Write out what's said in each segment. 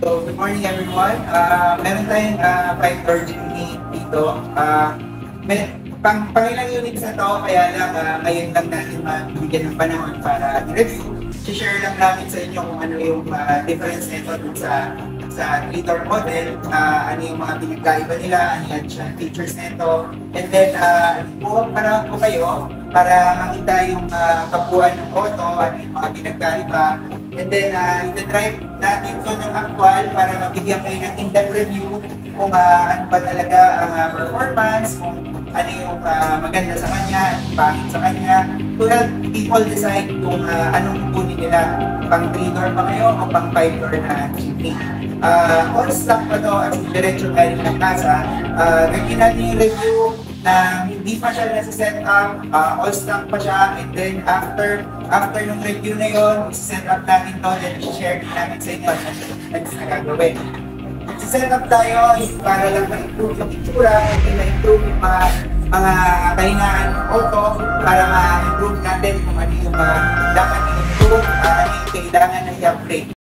So, good morning everyone. Meron tayong 5-door jeepney dito. Pangilang units na to, kaya lang ngayon lang natin mabigyan ng panahon para i-review. Share lang namin sa inyo kung ano yung difference nito dun sa 3-door model, ano yung mga pinagkaiba nila, ano yung features nito. And then, buong panahon po kayo para makita yung kabuuan ng auto, ano yung mga pinagkaiba. And then, ita-drive natin ito ng actual para mabigyan kayo ng in-depth review kung ano ba talaga ang performance, kung ano yung maganda sa kanya, pangit sa kanya. To help people decide kung anong kunin nila, pang 3-door pa kayo o pang 5-door na jeepney. All stock pa to at diretso galing ng NASA. Gagawin natin yung review na hindi pa siya nasa-set up, all stock pa siya, and then after ng review na yun, set up natin to, then share din namin sa inyo next na gagawin. Set up tayo para lang ma-improve yung itsura, ma-improve yung mga kahinaan ng auto, para ma-improve natin kung ano yung dapat i-improve, ano yung kailangan na i-upgrade.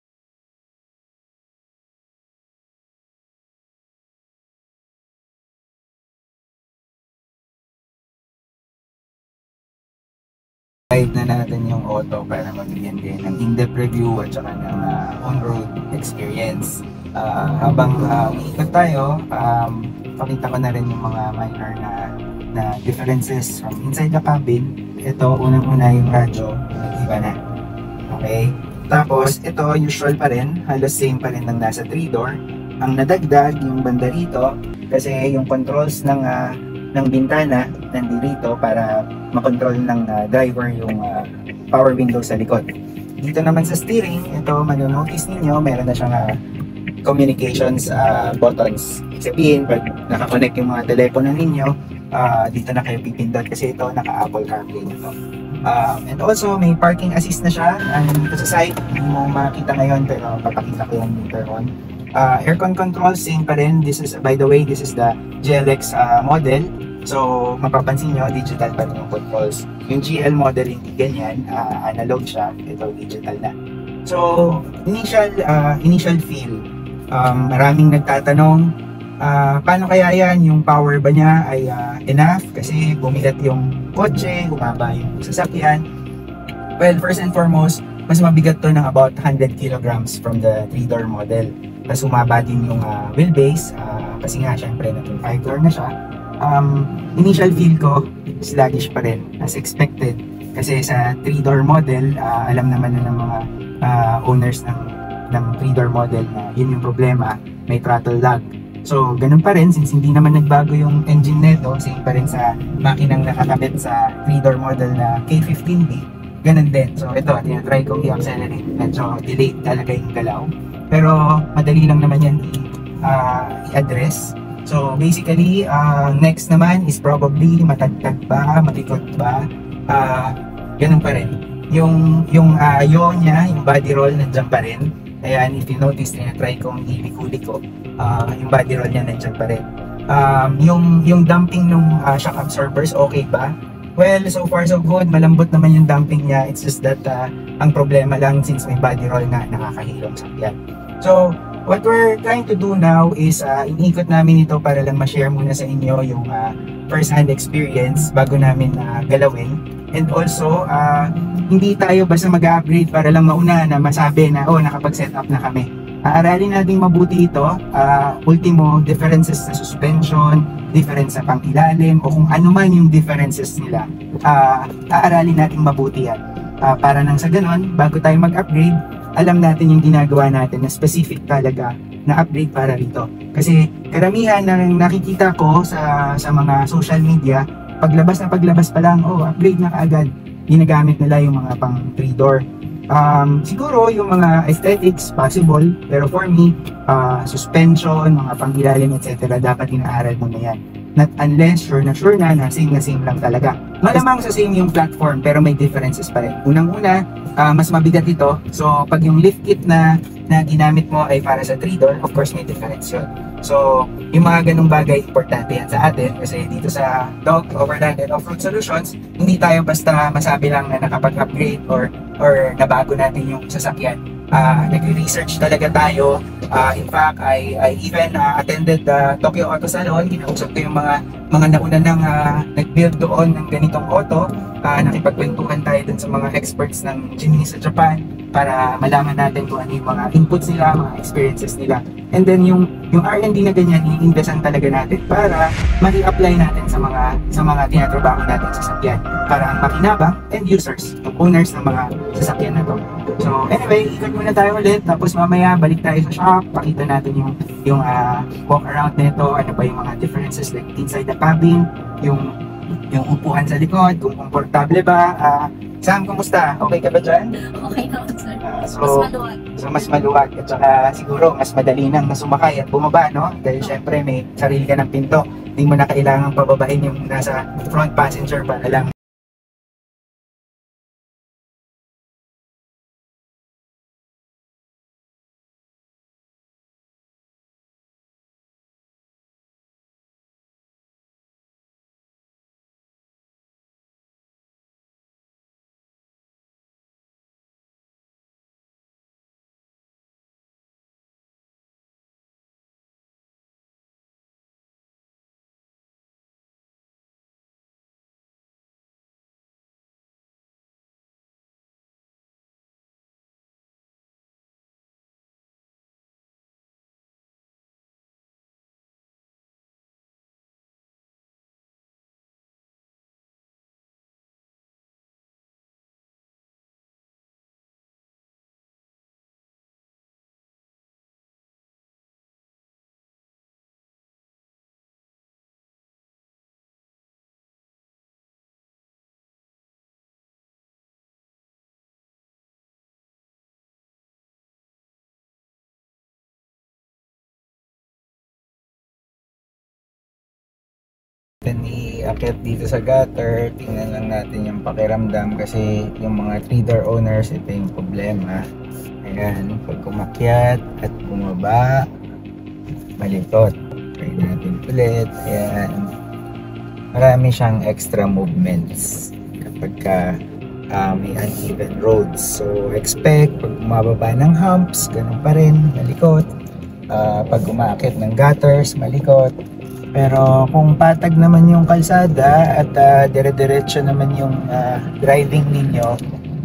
Guide na natin yung auto para mabigyan kayo ng in-depth review at saka ng on-road experience. Habang umiikot tayo, pakita ko na rin yung mga minor na differences from inside the cabin. Ito, unang-una yung radyo, nag-iba na. Okay? Tapos, ito, usual pa rin, halos same pa rin ng nasa 3-door. Ang nadagdag, yung banda rito, kasi yung controls ng bintana nandito para makontrol ng driver yung power window sa likod. Dito naman sa steering, ito manonotice ninyo, meron na siyang communications buttons. Ibig sabihin, pag nakakonect yung mga telepono ninyo, dito na kayo pipindot kasi ito naka-Apple CarPlay nito. And also, may parking assist na siya dito sa side. Hindi mo makita ngayon pero papakita ko yung later on. Aircon control, same pa rin. This is, by the way, this is the GLX model. So, mapapansin nyo, digital pa rin yung controls. Yung GL model, hindi ganyan. Analog siya. Ito, digital na. So, initial feel. Maraming nagtatanong, paano kaya yan? Yung power ba niya ay enough? Kasi bumigat yung kotse, bumaba yung sasakyan. Well, first and foremost, mas mabigat to ng about 100 kilograms from the 3-door model. Tapos umaba din yung wheelbase, kasi nga syempre naging 5-door na siya. Initial feel ko, sluggish pa rin as expected. Kasi sa 3-door model, alam naman na ng mga owners ng 3-door model na yun yung problema, may throttle lag. So, ganun pa rin, since hindi naman nagbago yung engine neto, same pa rin sa makinang nakakabit sa 3-door model na K15B, ganun din. So, ito, tinatry kong i-accelerate. Medyo delayed talaga yung galaw. Pero, madali lang naman yan i-address. So, basically, next naman is probably matagtag ba, matikot ba, ganun pa rin. Yung yaw niya, yung body roll, nandiyan pa rin. Ayan, if you notice, tinatry kong iliko-liko, yung body roll niya nandiyan pa rin. Yung dumping ng shock absorbers, okay ba? Well, so far so good, malambot naman yung dumping niya. It's just that ang problema lang since may body roll nga, nakakahilong sakyan. So, what we're trying to do now is iniikot namin ito para lang ma-share muna sa inyo yung first-hand experience bago namin galawin. And also, hindi tayo basta mag-upgrade para lang mauna na masabi na, oh, nakapag-set up na kami. Aaralin natin mabuti ito, ultimo, differences sa suspension, difference sa pangilalim, o kung ano man yung differences nila, aaralin natin mabuti yan. Para nang sa ganon, bago tayo mag-upgrade, alam natin yung ginagawa natin na specific talaga na upgrade para rito. Kasi karamihan ng nakikita ko sa mga social media, paglabas pa lang, oh, upgrade na kaagad. Ginagamit nila yung mga pang 3-door. Siguro yung mga aesthetics, possible. Pero for me, suspension, mga pangilalim, etc. dapat inaaral mo na yan. Not unless sure na same lang talaga. Malamang sa same yung platform pero may differences pa rin. Unang-una, mas mabigat ito. So pag yung lift kit na ginamit mo ay para sa 3-door, of course may difference yun. So yung mga ganung bagay, importante yan sa atin kasi dito sa Dog Overland and Off-Road Solutions, hindi tayo basta masabi lang na nakapag-upgrade or nabago natin yung sasakyan. nag-research talaga tayo. In fact, I even attended the Tokyo Auto Salon. Kinausap ko yung mga nauna nang nag-build doon ng ganitong auto. Nakipagkwentuhan tayo dun sa mga experts ng Geely sa Japan para malaman natin kung ano yung mga inputs nila, mga experiences nila. And then yung R&D na ganyan, i-investan talaga natin para ma-apply natin sa mga tinatrabaho natin sa sasakyan para ang makinabang end users, owners ng mga sasakyan na to. So anyway, ikot muna tayo ulit, tapos mamaya balik tayo sa shop, pakita natin yung walk around nito, ano ba yung mga differences like inside the cabin, yung upuan sa likod, kung komportable ba. Sam, kumusta? Okay ka ba dyan? Okay na, sir. So, Mas maluwag. So mas maluwag at saka siguro mas madali nang masumakay at bumaba, no? Dahil syempre may sarili ka ng pinto. Hindi mo na kailangan pababain yung nasa front passenger para lang. Iakyat dito sa gutter, tingnan lang natin yung pakiramdam kasi yung mga 3-door owners, ito yung problema. Ayan, pag umakyat at bumaba, malikot. Try natin ulit. Ayan, marami siyang extra movements kapag may uneven roads. So expect pag bumababa ng humps, ganun pa rin, malikot. Pag umakyat ng gutters, malikot. Pero kung patag naman yung kalsada at dire-diretso naman yung driving ninyo,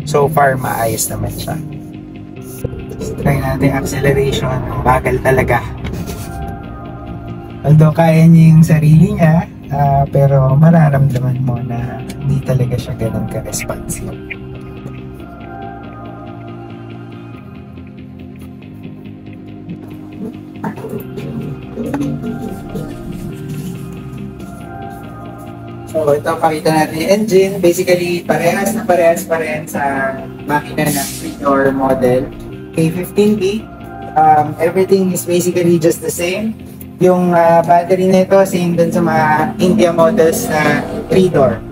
so far maayos naman siya. Try natin acceleration, bagal talaga. Although kaya niya yung sarili niya, pero mararamdaman mo na hindi talaga siya ganun ka-responsive. So ito, pakita natin yung engine. Basically, parehas pa rin sa makina ng 3-door model K15B. Everything is basically just the same. Yung battery nito, same dun sa mga India models na 3-door.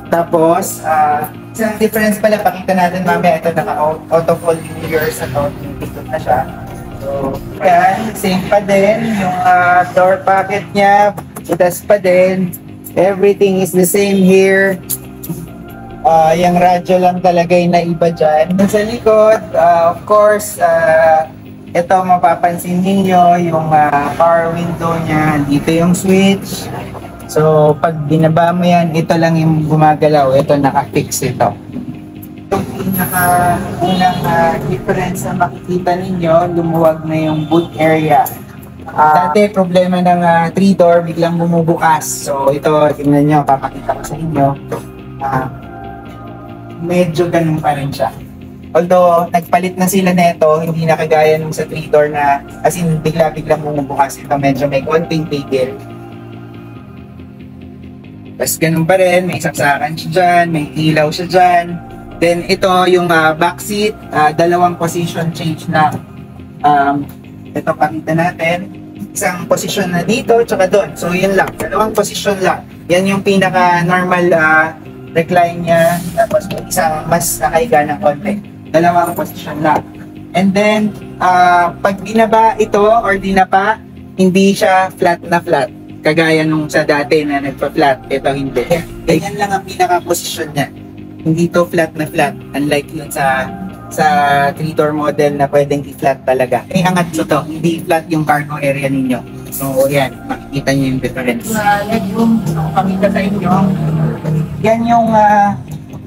Tapos, isang difference pala, pakita natin mamaya, ito naka-auto-folding mirrors na to, pinipindot na siya. So, yan, same pa din. Yung door pocket niya, itas pa din. Everything is the same here. Yung radyo lang talaga yung naiba dyan. Sa likod, of course, ito mapapansin ninyo, yung power window niya. Dito yung switch. So, pag binaba mo yan, ito lang yung gumagalaw. Ito, naka-fix ito. Yung pinaka-unang difference na makikita ninyo, lumuwag na yung boot area. Dati problema ng 3-door, biglang bumubukas. So ito, tingnan nyo, papakita ko sa inyo. Medyo ganun pa rin siya. Although, nagpalit na sila nito, hindi na kagaya nung sa 3-door na as in bigla-biglang bumubukas. Ito medyo may konting pigil. Tapos ganun pa rin, may saksakan siya dyan, may ilaw siya dyan. Then ito yung back seat, dalawang position change na. Ito pakita natin. Isang posisyon na dito, tsaka doon. So, yun lang. Dalawang posisyon lang. Yan yung pinaka-normal recline niya. Tapos, isang mas nakahiga ng konti. Dalawang posisyon lang. And then, pag binaba ito or dinapa, hindi siya flat na flat. Kagaya nung sa dati na nagpa-flat. Ito hindi. Ganyan lang ang pinaka-posisyon niya. Hindi to flat na flat. Unlike yun sa sa 3-door model na pwedeng i-flat talaga. May angat ito, hindi flat yung cargo area ninyo. So yan, makikita nyo yung difference. Legroom, pakita sa inyo. Yan yung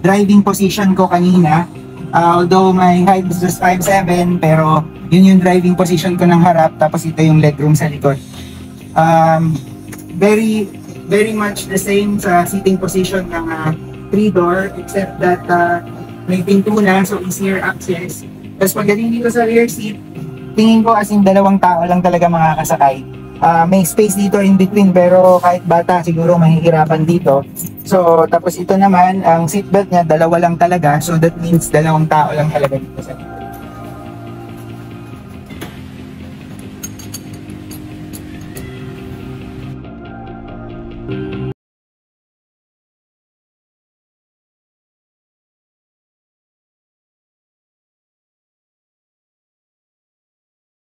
driving position ko kanina. Although my height is just 5'7", pero yun yung driving position ko ng harap, tapos ito yung legroom sa likod. Very much the same sa seating position ng 3-door, except that may pinto na, so easier access. Tapos pagdating dito sa rear seat, tingin ko as in 2 tao lang talaga makakasakay. May space dito in between, pero kahit bata siguro mahihirapan dito. So tapos ito naman, ang seatbelt niya 2 lang talaga, so that means 2 tao lang talaga dito sa likod.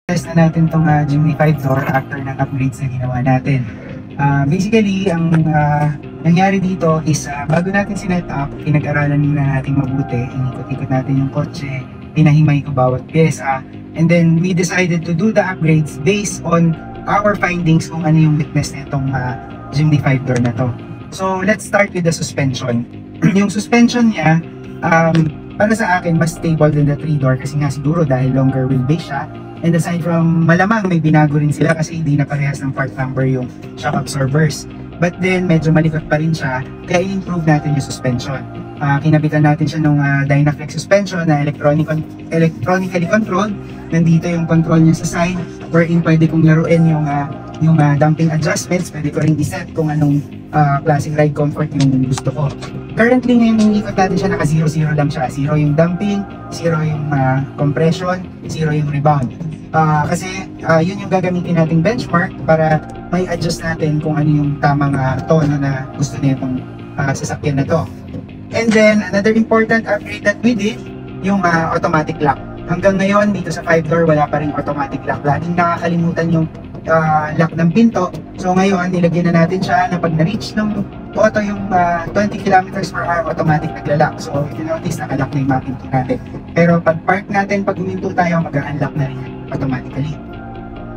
Test na natin itong Jimny 5-door after ng upgrades na ginawa natin. Basically, ang nangyari dito is bago natin sinet up, pinag-aralan muna natin mabuti, inikot-ikot natin yung kotse, pinahimay ko bawat pyesa, and then we decided to do the upgrades based on our findings kung ano yung weakness na itong Jimny 5-door na to. So, let's start with the suspension. Yung suspension niya, para sa akin, mas stable than the 3-door kasi nga siguro dahil longer wheelbase siya. And aside from malamang may binago rin sila kasi hindi na parehas ng part number yung shock absorbers. But then medyo malikot pa rin siya, kaya i-improve natin yung suspension. Kinabitan natin siya ng Dynaflex suspension na electronically controlled. Nandito yung control niya sa side, wherein pwede kong laruin yung damping adjustments. Pwede ko rin iset kung anong klaseng ride comfort yung gusto ko. Currently ngayon yung ikot natin siya, naka 0-0 lang siya. 0 yung damping, 0 yung compression, 0 yung rebound. Kasi yun yung gagamitin nating benchmark para may adjust natin kung ano yung tamang tono na gusto niya itong sasakyan na to. And then another important upgrade that we did, yung automatic lock. Hanggang ngayon dito sa 5-door wala pa rin automatic lock. Laging nakakalimutan yung lock ng pinto. So ngayon nilagyan na natin siya na pag na-reach ng auto yung 20 km/h automatic nagla-lock. So if you notice, naka-lock na yung mga pinto natin. Pero pag park natin, pag huminto tayo, mag-unlock na rin automatically.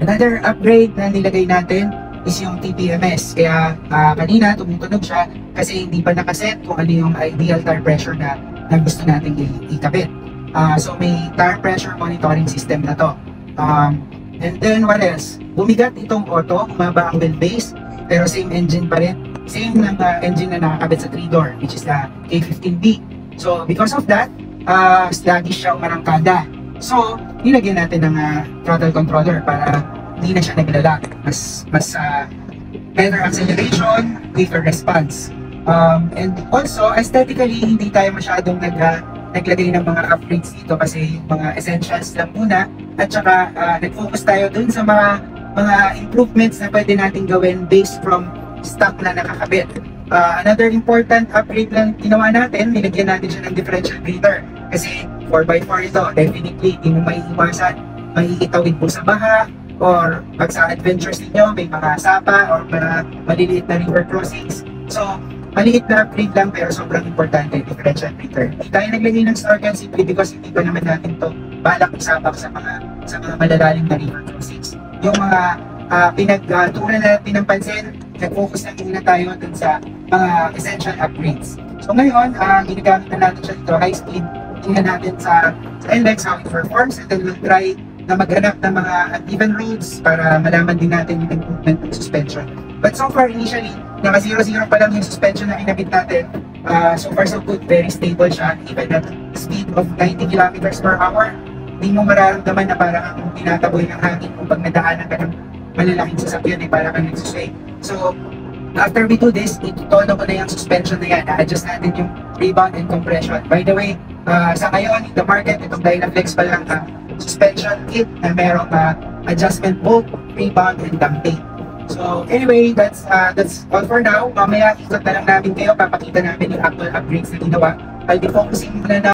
Another upgrade na nilagay natin is yung TPMS. Kaya kanina tumutunog siya kasi hindi pa nakaset kung ano yung ideal tire pressure na gusto natin ikabit. So may tire pressure monitoring system na to. And then what else? Bumigat itong auto, bumaba ang wheelbase, pero same engine pa rin. Same ng engine na nakakabit sa 3-door, which is the K15B. So because of that, sluggish siya umarangkada. So nilagyan natin ng throttle controller para hindi na siya naglalak. Mas better acceleration, quicker response. And also, aesthetically, hindi tayo masyadong naglagay ng mga upgrades dito kasi yung mga essentials lang muna. At saka, nag-focus tayo dun sa mga improvements na pwede natin gawin based from stock na nakakabit. Another important upgrade lang ginawa natin, nilagyan natin siya ng differential breather. Kasi 4x4 ito, definitely, hindi mo maiiwasan. Maiitawid po sa baha, or pag sa adventures ninyo, may mga sapa, or mga maliliit na river crossings. So, maliit na upgrade lang pero sobrang importante, differential breather. Hindi tayo naglagay ng snorkel simply because hindi pa naman natin to balak isabak sa mga malalalim na river crossings. Yung mga pinagtuunan natin ng pansin, nag-focus na muna tayo dun sa mga essential upgrades. So ngayon, ginagamit na natin siya dito, high speed. Tingnan natin sa NLEX how it performs, and then we'll try na maghanap ng mga uneven roads para malaman din natin yung improvement ng suspension. But so far, initially, naka 0-0 pa lang yung suspension na inabit natin. So far so good, very stable siya. Even at speed of 90 km/h, hindi mo mararamdaman na parang ang tinataboy ng hangin kung pag nadaanan ka ng malalaking sasakyan, para kang nagsusway. So, after we do this, itutono ko na yung suspension na yan. Na-adjust natin yung rebound and compression. By the way, sa ngayon, in the market, itong Dynaflex pa lang suspension kit na merong adjustment bolt, rebound, and damping. So anyway, that's all for now. Mamaya ikot na lang namin kayo, papakita namin yung actual upgrades na ginawa. I'll be focusing muna na